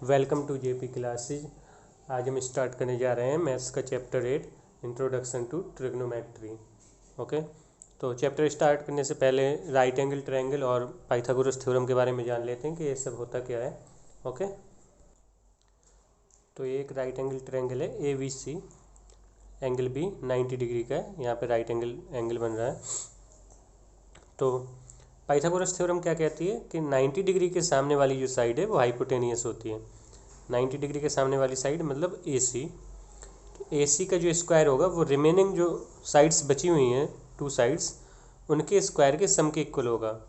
Welcome to JP classes. आज हम start करने जा रहे हैं मैथ्स का chapter 8 introduction to trigonometry. Okay, तो चैप्टर स्टार्ट करने से पहले राइट एंगल ट्रायंगल और पाइथागोरस थ्योरम के बारे में जान लेते हैं कि ये सब होता क्या है। ओके, तो ये एक राइट एंगल ट्रायंगल है A B C, angle B 90 degree का है। यहाँ पे राइट एंगल बन रहा है। तो पाइथागोरस थ्योरम क्या कहती है कि 90 डिग्री के सामने वाली जो साइड है वो हाइपोटेनियस होती है। 90 डिग्री के सामने वाली साइड मतलब ए सी। तो ए सी का जो स्क्वायर होगा वो रिमेनिंग जो साइड्स बची हुई हैं, टू साइड्स, उनके स्क्वायर के सम के इक्वल होगा।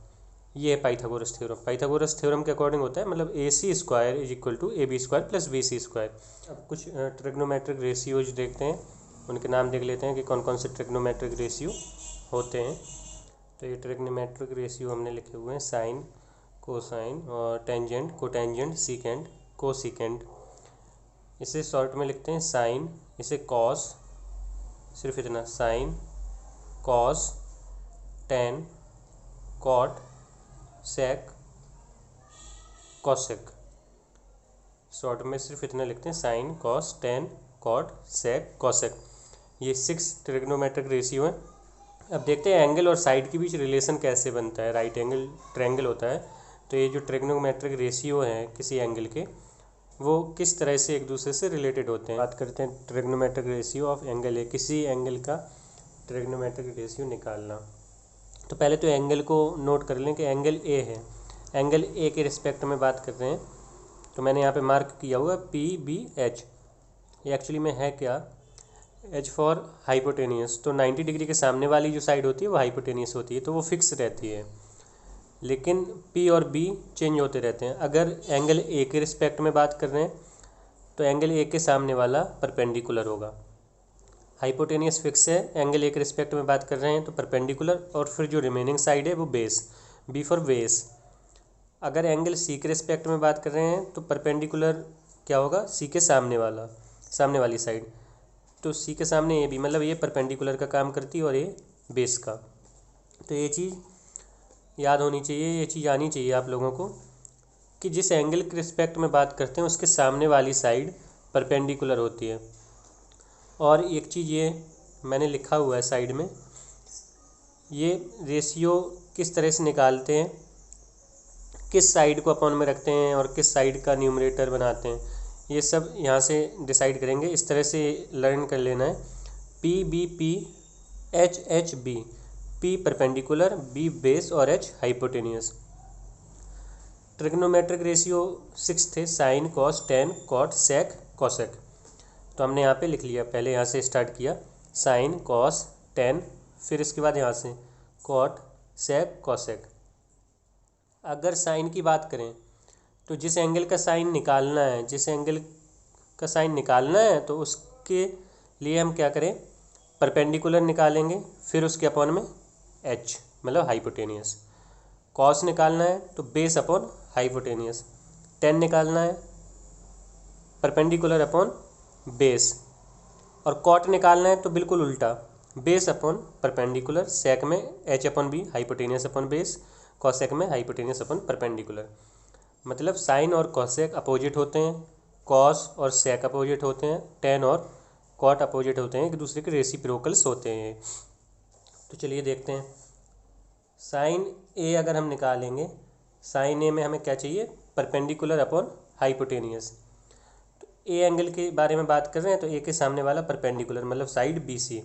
ये है पाइथागोरस थ्योरम। पाइथागोरस थ्योरम के अकॉर्डिंग होता है मतलब A C square is equal to A B square plus B C square. अब कुछ ट्रिग्नोमेट्रिक रेशियोज देखते हैं, उनके नाम देख लेते हैं कि कौन कौन से ट्रिग्नोमेट्रिक रेशियो होते हैं। तो ये ट्रिग्नोमेट्रिक रेशियो हमने लिखे हुए हैं साइन, कोसाइन और टेंजेंट, कोटेंजेंट, सीकेंट, कोसीकेंट। इसे शॉर्ट में लिखते हैं साइन, इसे कॉस, सिर्फ इतना, sign, cos, tan, cot, sec, cosec. Short में सिर्फ इतना लिखते हैं sign, cos, tan, cot, sec, cosec. ये 6 ट्रिग्नोमेट्रिक रेशियो हैं। अब देखते हैं एंगल और साइड के बीच रिलेशन कैसे बनता है। राइट एंगल ट्रायंगल होता है, तो ये जो ट्रिग्नोमेट्रिक रेशियो हैं किसी एंगल के, वो किस तरह से एक दूसरे से रिलेटेड होते हैं। बात करते हैं trigonometric ratio of angle A. किसी एंगल का ट्रिग्नोमेट्रिक रेशियो निकालना, तो पहले तो एंगल को नोट कर लें कि एंगल ए है। एंगल ए के रिस्पेक्ट में बात कर रहे हैं, तो मैंने यहाँ पे मार्क किया हुआ पी बी एच। ये एक्चुअली में है क्या, एच फॉर हाइपोटेनियस। तो 90 डिग्री के सामने वाली जो साइड होती है वो हाइपोटेनियस होती है, तो वो फिक्स रहती है। लेकिन पी और बी चेंज होते रहते हैं। अगर एंगल ए के रिस्पेक्ट में बात कर रहे हैं तो एंगल ए के सामने वाला परपेंडिकुलर होगा। हाइपोटेनियस फिक्स है, एंगल ए के रिस्पेक्ट में बात कर रहे हैं तो परपेंडिकुलर, और फिर जो रिमेनिंग साइड है वो बेस, बी फॉर बेस। अगर एंगल सी के रिस्पेक्ट में बात कर रहे हैं तो परपेंडिकुलर क्या होगा, सी के सामने वाला, सामने वाली साइड। तो सी के सामने ए बी, मतलब ये परपेंडिकुलर का काम करती है और ये बेस का। तो ये चीज़ याद होनी चाहिए, ये चीज़ आनी चाहिए आप लोगों को कि जिस एंगल के रिस्पेक्ट में बात करते हैं उसके सामने वाली साइड परपेंडिकुलर होती है। और एक चीज़ ये मैंने लिखा हुआ है साइड में, ये रेशियो किस तरह से निकालते हैं, किस साइड को अपॉन में रखते हैं और किस साइड का न्यूमरेटर बनाते हैं, ये सब यहाँ से डिसाइड करेंगे। इस तरह से लर्न कर लेना है। P B P, H H B. P perpendicular, B base और एच हाइपोटेनियस। ट्रिग्नोमेट्रिक रेशियो 6 थे, sine, cos, tan, cot, sec, cosec. तो हमने यहाँ पे लिख लिया, पहले यहाँ से स्टार्ट किया, साइन, कॉस, टेन, फिर इसके बाद यहाँ से कॉट, सेक, कॉसेक। अगर साइन की बात करें तो जिस एंगल का साइन निकालना है, जिस एंगल का साइन निकालना है तो उसके लिए हम क्या करें, परपेंडिकुलर निकालेंगे, फिर उसके अपॉन में एच मतलब हाइपोटेनियस। कॉस निकालना है तो बेस अपॉन हाइपोटेनियस। टेन निकालना है परपेंडिकुलर अपॉन बेस। और कॉट निकालना है तो बिल्कुल उल्टा, बेस अपॉन परपेंडिकुलर। सेक में H upon B, hypotenuse upon base. Cosec में हाइपोटेनियस अपॉन परपेंडिकुलर। मतलब साइन और कॉसेक अपोजिट होते हैं, कॉस और सेक अपोजिट होते हैं, टेन और कॉट अपोजिट होते हैं, एक दूसरे के रेसिप्रोकल्स होते हैं। तो चलिए देखते हैं। साइन ए अगर हम निकालेंगे, साइन ए में हमें क्या चाहिए, परपेंडिकुलर अपॉन हाइपोटेनियस। तो ए एंगल के बारे में बात कर रहे हैं तो ए के सामने वाला परपेंडिकुलर मतलब साइड बी सी,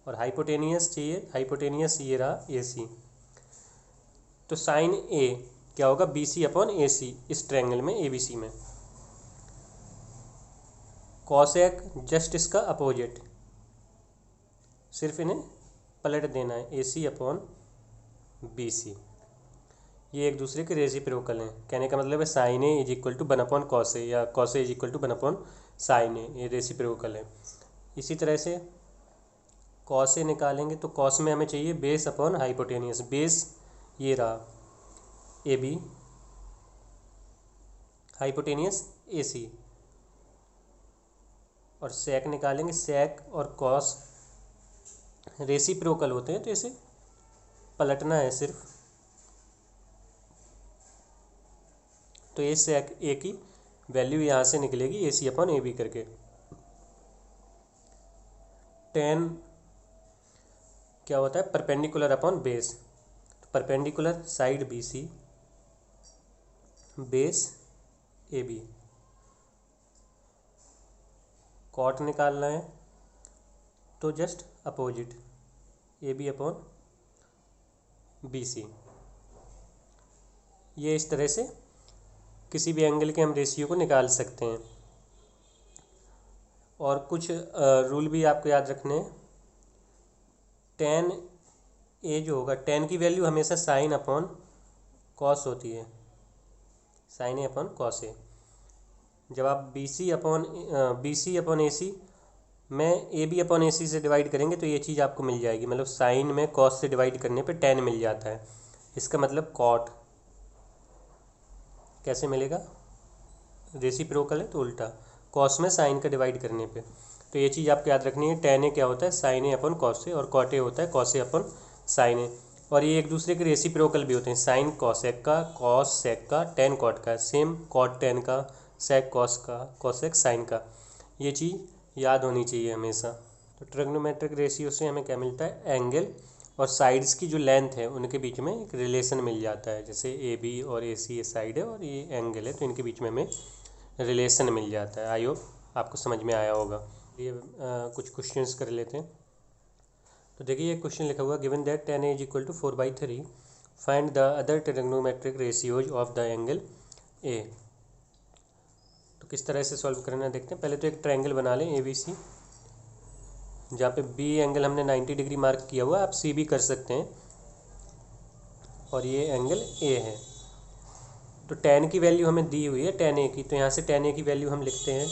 और हाइपोटेनियस चाहिए, हाइपोटेनियस ये रहा ए सी। तो साइन ए क्या होगा, बी सी अपॉन ए सी, इस ट्रायंगल में ए बी सी में। कॉसेक जस्ट इसका अपोजिट, सिर्फ इन्हें पलट देना है, ए सी अपॉन बी सी। ये एक दूसरे के रेसिप्रोकल हैं। कहने का मतलब है sine A is equal to one upon cos A, या cos A is equal to one upon sine A, ये रेसिप्रोकल है। इसी तरह से कॉस ए निकालेंगे तो कॉस में हमें चाहिए बेस अपॉन हाइपोटेनियस। बेस ये रहा ए बी, हाइपोटेनियस ए सी। और सेक निकालेंगे, सेक और कॉस रेसिप्रोकल होते हैं तो इसे पलटना है सिर्फ। तो ए सेक ए की वैल्यू यहाँ से निकलेगी A C upon A B करके। टेन क्या होता है, परपेंडिकुलर अपॉन बेस। तो perpendicular side B C, base A B. Cot निकालना है तो just opposite A B upon B C. ये इस तरह से किसी भी एंगल के हम रेशियो को निकाल सकते हैं। और कुछ रूल भी आपको याद रखने हैं। टेन ए जो होगा, टेन की वैल्यू हमेशा साइन अपॉन कॉस होती है, साइन ए अपॉन कॉस ए। जब आप बी सी अपॉन ए सी में ए बी अपॉन ए सी से डिवाइड करेंगे तो ये चीज़ आपको मिल जाएगी, मतलब साइन में कॉस से डिवाइड करने पे टेन मिल जाता है। इसका मतलब कॉट कैसे मिलेगा, रेसिप्रोकल है तो उल्टा, कॉस में साइन का डिवाइड करने पे। तो ये चीज़ आपको याद रखनी है। टेन ए क्या होता है, साइन ए अपॉन कॉस ए, और कॉट ए होता है कॉस ए अपॉन साइन ए। और ये एक दूसरे के रेसिप्रोकल भी होते हैं, साइन कॉसेक का, कॉस सेक का, टेन कॉट का, सेम कॉट टेन का, सेक कॉस का, कॉसेक साइन का। ये चीज़ याद होनी चाहिए हमेशा। तो ट्रिग्नोमेट्रिक रेशियो से हमें क्या मिलता है, एंगल और साइड्स की जो लेंथ है उनके बीच में एक रिलेशन मिल जाता है। जैसे ए बी और ए सी ये साइड है और ये एंगल है, तो इनके बीच में हमें रिलेशन मिल जाता है। आई होप आपको समझ में आया होगा। ये कुछ क्वेश्चंस कर लेते हैं। तो देखिए ये क्वेश्चन लिखा हुआ, given that tan A is equal to 4/3, find the other trigonometric ratios of the angle A. तो किस तरह से सॉल्व करना देखते हैं। पहले तो एक ट्रायंगल बना लें ए बी सी, जहाँ पे बी एंगल हमने 90 डिग्री मार्क किया हुआ है, आप सी भी कर सकते हैं, और ये एंगल ए है। तो टेन की वैल्यू हमें दी हुई है टेन ए की, तो यहाँ से टेन ए की वैल्यू हम लिखते हैं।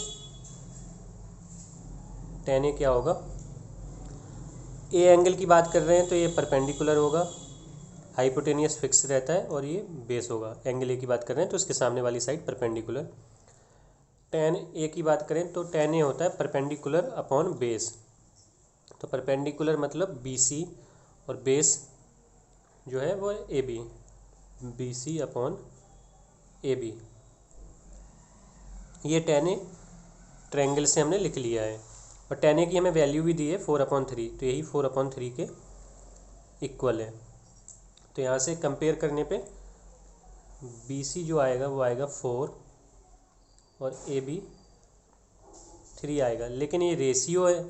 टेन ए क्या होगा, ए एंगल की बात कर रहे हैं तो ये परपेंडिकुलर होगा, हाइपोटेनियस फिक्स रहता है, और ये बेस होगा। एंगल ए की बात कर रहे हैं तो इसके सामने वाली साइड परपेंडिकुलर। टेन ए की बात करें तो टेन ए होता है परपेंडिकुलर अपॉन बेस। तो परपेंडिकुलर मतलब बी सी, और बेस जो है वो A B, B C upon A B. ये टेन ए ट्रायंगल से हमने लिख लिया है, और टेन ए की हमें वैल्यू भी दी है 4/3, तो यही 4/3 के इक्वल है। तो यहाँ से कंपेयर करने पे बी सी जो आएगा वो आएगा 4 और ए बी 3 आएगा। लेकिन ये रेशियो है,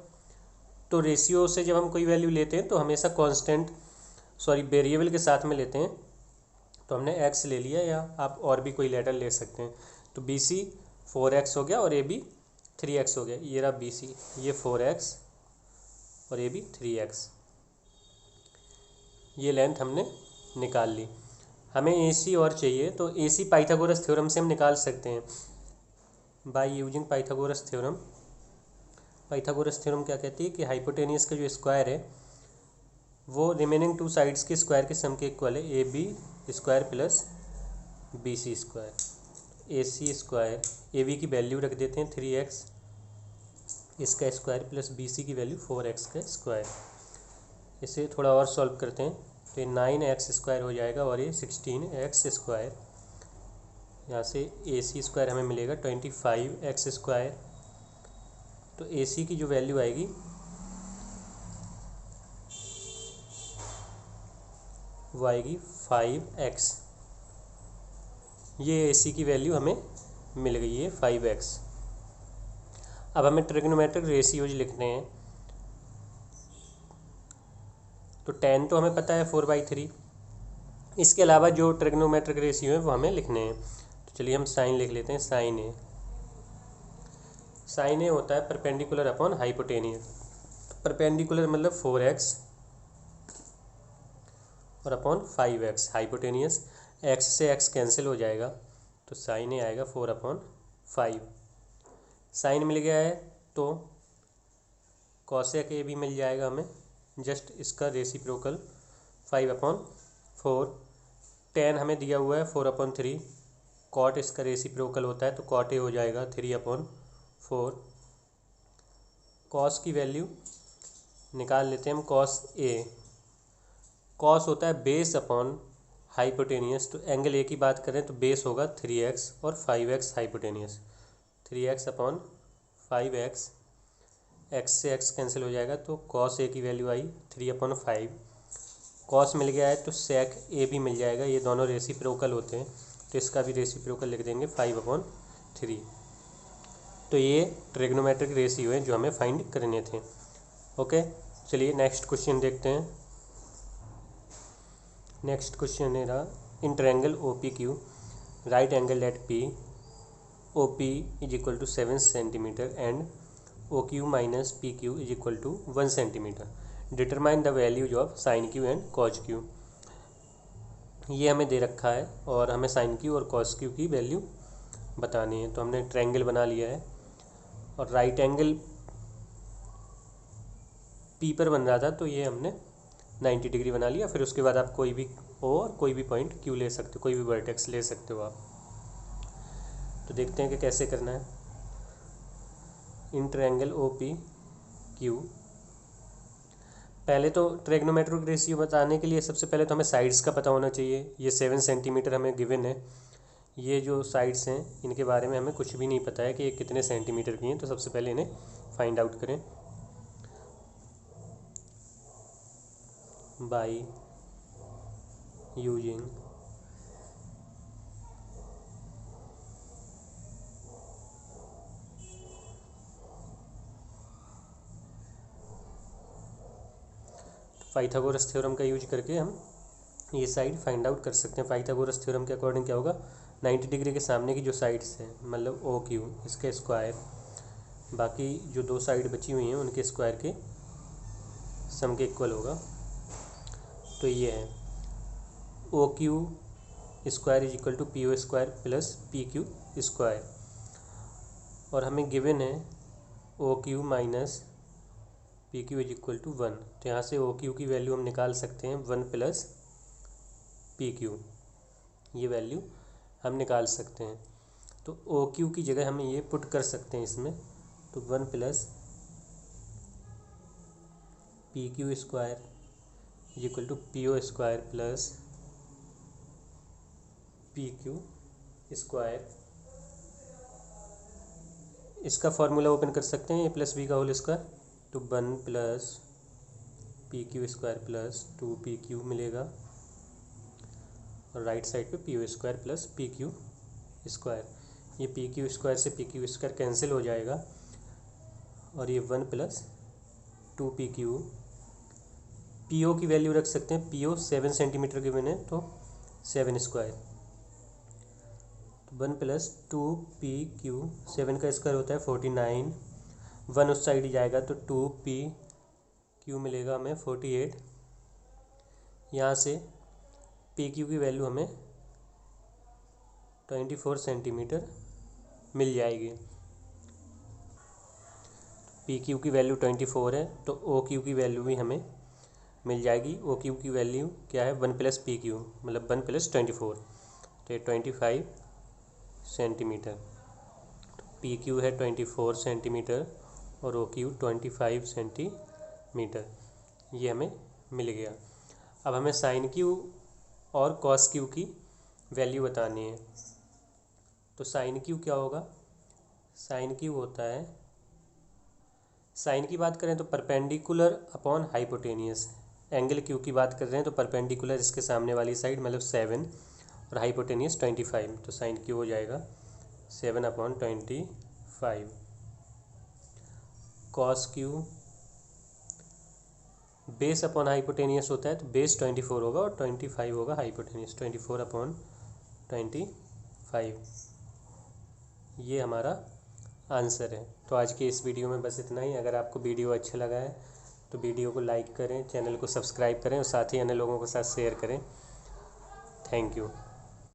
तो रेशियो से जब हम कोई वैल्यू लेते हैं तो हमेशा कांस्टेंट वेरिएबल के साथ में लेते हैं। तो हमने एक्स ले लिया, या आप और भी कोई लेटर ले सकते हैं। तो बी सी 4x हो गया और ए बी 3x हो गया। ये रहा बी सी, ये 4x और ए बी 3x। ये लेंथ हमने निकाल ली। हमें ए सी और चाहिए, तो ए सी पाइथागोरस थ्योरम से हम निकाल सकते हैं, by using Pythagoras theorem. Pythagoras theorem क्या कहती है कि हाइपोटेनियस का जो स्क्वायर है वो रिमेनिंग टू साइड्स के स्क्वायर के सम के इक्वल है, A B square plus B C square. A C square, A B की वैल्यू रख देते हैं 3x इसका स्क्वायर, प्लस बी सी की वैल्यू 4x का स्क्वायर। इसे थोड़ा और सॉल्व करते हैं तो ये 9x स्क्वायर हो जाएगा, और ये 16x स्क्वायर। यहाँ से ए सी स्क्वायर हमें मिलेगा 25x स्क्वायर। तो ए सी की जो वैल्यू आएगी वो आएगी 5x। ये ए सी की वैल्यू हमें मिल गई है 5x। अब हमें ट्रिग्नोमेट्रिक रेशियोज लिखने हैं। तो टेन तो हमें पता है 4/3, इसके अलावा जो ट्रिग्नोमेट्रिक रेशियो है वो हमें लिखने हैं। तो चलिए हम साइन लिख लेते हैं। साइन ए, साइन ए होता है परपेंडिकुलर अपॉन हाइपोटेनियस। परपेंडिकुलर मतलब 4x और अपॉन 5x, हाइपोटेनियस x से x कैंसिल हो जाएगा, तो साइन ए आएगा 4/5। साइन मिल गया है तो कॉसेक ए भी मिल जाएगा हमें, जस्ट इसका रेसिप्रोकल 5/4। टेन हमें दिया हुआ है 4/3, कॉट इसका रेसिप्रोकल होता है तो कॉट ए हो जाएगा 3/4। कॉस की वैल्यू निकाल लेते हैं हम। कॉस ए, कॉस होता है बेस अपॉन हाइपोटेनियस, तो एंगल ए की बात करें तो बेस होगा 3x और 5x hypotenuse. 3x upon 5x, x से x कैंसिल हो जाएगा तो cos ए की वैल्यू आई 3/5। cos मिल गया है तो sec ए भी मिल जाएगा, ये दोनों रेसिप्रोकल होते हैं तो इसका भी रेसिप्रोकल लिख देंगे 5/3। तो ये ट्रिग्नोमेट्रिक रेशियो है जो हमें फाइंड करने थे। ओके, चलिए नेक्स्ट क्वेश्चन देखते हैं। नेक्स्ट क्वेश्चन है रहा, in triangle O P Q right angle at P O P is equal to 7 centimetre and O Q minus P Q is equal to 1 centimetre, determine the values of sine Q and cos Q. ये हमें दे रखा है और हमें sine Q और cos Q की value बतानी है। तो हमने ट्रायंगल बना लिया है और राइट एंगल पी पर बन रहा था तो ये हमने 90 डिग्री बना लिया। फिर उसके बाद आप कोई भी ओ और कोई भी पॉइंट क्यू ले सकते हो, कोई भी वर्टेक्स ले सकते हो आप। तो देखते हैं कि कैसे करना है। In triangle O P Q, पहले तो ट्रिग्नोमेट्रिक रेशियो बताने के लिए सबसे पहले तो हमें साइड्स का पता होना चाहिए। ये 7 सेंटीमीटर हमें गिवन है। ये जो साइड्स हैं इनके बारे में हमें कुछ भी नहीं पता है कि ये कितने सेंटीमीटर की हैं, तो सबसे पहले इन्हें फाइंड आउट करें बाय यूजिंग पाइथागोरस थ्योरम का यूज करके हम ये साइड फाइंड आउट कर सकते हैं। पाइथागोरस थ्योरम के अकॉर्डिंग क्या होगा, 90 डिग्री के सामने की जो साइड्स हैं मतलब ओ क्यू, इसके स्क्वायर, बाकी जो दो साइड बची हुई हैं उनके स्क्वायर के सम के इक्वल होगा। तो ये है O Q square is equal to P O square plus P Q square, और हमें गिवन है O Q minus P Q is equal to 1। तो यहाँ से ओ क्यू की वैल्यू हम निकाल सकते हैं 1 प्लस पी क्यू, ये वैल्यू हम निकाल सकते हैं। तो ओ क्यू की जगह हम ये पुट कर सकते हैं इसमें, तो 1 plus P Q square is equal to P O square plus P Q square. इसका फॉर्मूला ओपन कर सकते हैं, ए प्लस बी का होल स्क्वायर, तो 1 plus P Q square plus 2 P Q मिलेगा, और राइट साइड पे P O square plus P Q square. ये पी क्यू स्क्वायर से पी क्यू स्क्वायर कैंसिल हो जाएगा और ये 1 plus 2 P Q. P O की वैल्यू रख सकते हैं, पी ओ 7 सेंटीमीटर के बने तो 7 स्क्वायर, तो 1 प्लस 2 पी क्यू, 7 का स्क्वायर होता है 49, 1 उस साइड ही जाएगा तो 2 पी क्यू मिलेगा हमें 48। यहाँ से पी क्यू की वैल्यू हमें 24 सेंटीमीटर मिल जाएगी। पी क्यू की वैल्यू 24 है तो ओ क्यू की वैल्यू भी हमें मिल जाएगी। ओ क्यू की वैल्यू क्या है, 1 प्लस पी क्यू मतलब 1 प्लस 24, तो ये 25 सेंटीमीटर। पी क्यू है 24 सेंटीमीटर और ओ क्यू 25 सेंटीमीटर, ये हमें मिल गया। अब हमें साइन क्यू और कॉस क्यू की वैल्यू बतानी है। तो साइन क्यू क्या होगा, साइन क्यू होता है, साइन की बात करें तो perpendicular upon hypotenuse. Angle Q की बात कर रहे हैं तो परपेंडिकुलर इसके सामने वाली साइड मतलब 7 और हाइपोटेनियस 25, तो साइन क्यू हो जाएगा 7/25। Cos Q base upon hypotenuse होता है तो बेस 24 होगा और 25 होगा हाइपोटेनियस, 24/25। ये हमारा आंसर है। तो आज के इस वीडियो में बस इतना ही। अगर आपको वीडियो अच्छा लगा है तो वीडियो को लाइक करें, चैनल को सब्सक्राइब करें और साथ ही अन्य लोगों के साथ शेयर करें। Thank you.